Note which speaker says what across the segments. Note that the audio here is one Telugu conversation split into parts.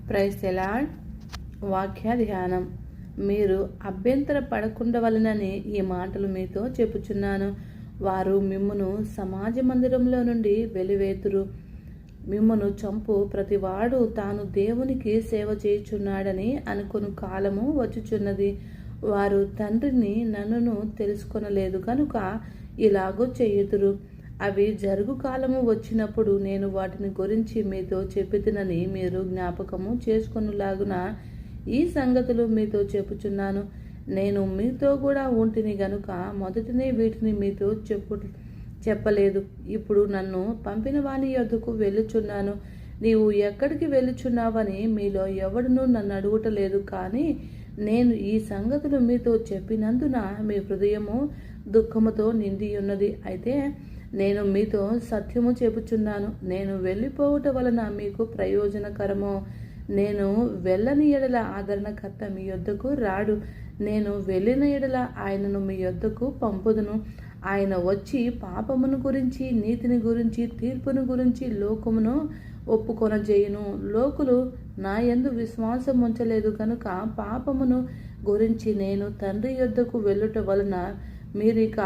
Speaker 1: Praise the lord. వాక్య ధ్యానం. మీరు అభ్యంతర పడకుండవలనని ఈ మాటలు మీతో చెప్పుచున్నాను. వారు మిమ్మును సమాజ మందిరంలో నుండి వెలివేతురు. మిమ్మును చంపు ప్రతివాడు తాను దేవునికి సేవ చేయుచున్నాడని అనుకుని కాలము వచ్చుచున్నది. వారు తండ్రిని నన్నును తెలుసుకొనలేదు కనుక ఇలాగూ చేయుదురు. అవి జరుగు కాలము వచ్చినప్పుడు నేను వాటిని గురించి మీతో చెప్పితినని మీరు జ్ఞాపకము చేసుకొనులాగున ఈ సంగతులు మీతో చెప్పుచున్నాను. నేను మీతో కూడా ఉంటిని గనుక మొదటినే వీటిని మీతో చెప్పలేదు. ఇప్పుడు నన్ను పంపిన వాని యొద్దకు వెళ్ళుచున్నాను. నీవు ఎక్కడికి వెళ్ళుచున్నావని మీలో ఎవడునూ నన్ను అడుగుటలేదు. కానీ నేను ఈ సంగతులు మీతో చెప్పినందున మీ హృదయము దుఃఖముతో నిండి ఉన్నది. అయితే నేను మీతో సత్యము చెప్పుచున్నాను. నేను వెళ్ళిపోవటం వలన మీకు ప్రయోజనకరము. నేను వెళ్ళని ఎడల ఆదరణకర్త మీ యొద్దకు రాడు. నేను వెళ్ళిన ఎడల ఆయనను మీ యొద్దకు పంపుదును. ఆయన వచ్చి పాపమును గురించి, నీతిని గురించి, తీర్పును గురించి లోకమును ఒప్పుకొనజేయును. లోకులు నా యందు విశ్వాసం ఉంచలేదు కనుక పాపమును గురించి నేను తండ్రి యొద్దకు వెళ్ళుట వలన మీరిక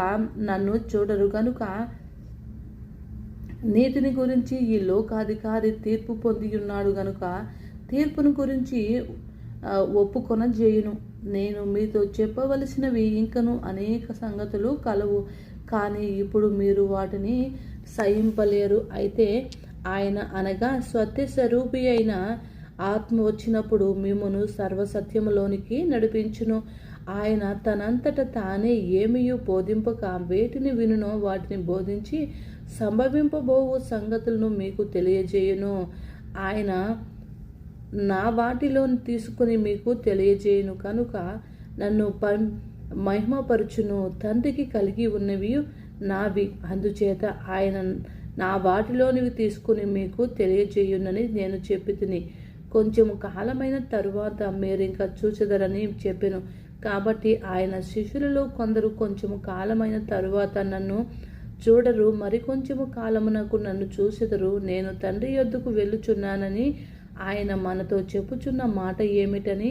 Speaker 1: నన్ను చూడరు. కనుక నీతిని గురించి ఈ లోకాధికారి తీర్పు పొంది ఉన్నాడు గనుక తీర్పును గురించి ఒప్పుకొనజేయును. నేను మీతో చెప్పవలసినవి ఇంకను అనేక సంగతులు కలవు, కానీ ఇప్పుడు మీరు వాటిని సహింపలేరు. అయితే ఆయన అనగా సత్య స్వరూపి అయిన ఆత్మ వచ్చినప్పుడు మిమ్మును సర్వసత్యములోనికి నడిపించును. ఆయన తనంతట తానే ఏమీయూ బోధింపక వేటిని వినునో వాటిని బోధించి సంభవింపబోవు సంగతులను మీకు తెలియజేయును. ఆయన నా వాటిలో తీసుకుని మీకు తెలియజేయును కనుక నన్ను మహిమపరచును. తండ్రికి కలిగి ఉన్నవి నావి, అందుచేత ఆయన నా వాటిలోనివి తీసుకుని మీకు తెలియజేయునని నేను చెప్పితిని. కొంచెము కాలమైన తరువాత మీరింకా చూచెదరని చెప్పెను. కాబట్టి ఆయన శిష్యులలో కొందరు కొంచెము కాలమైన తరువాత నన్ను చూడరు, మరికొంచెము కాలమునకు నన్ను చూసెదరు. నేను తండ్రి యొద్దకు వెళ్ళుచున్నానని ఆయన మనతో చెప్పుచున్న మాట ఏమిటని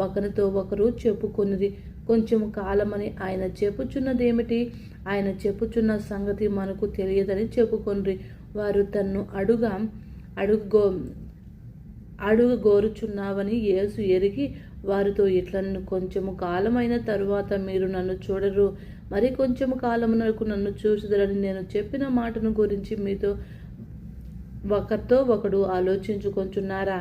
Speaker 1: ఒకరితో ఒకరు చెప్పుకొనిది. కొంచెము కాలమని ఆయన చెప్పుచున్నదేమిటి? ఆయన చెప్పుచున్న సంగతి మనకు తెలియదని చెప్పుకొనిరి. వారు తన్ను అడుగగోరుచున్నావని యేసు ఎరిగి వారితో ఇట్లను, కొంచెము కాలమైన తరువాత మీరు నన్ను చూడరు, మరి కొంచెము కాలమునకు నన్ను చూసుదరని నేను చెప్పిన మాటను గురించి మీతో ఒకరితో ఒకడు ఆలోచించుకొంచున్నారా?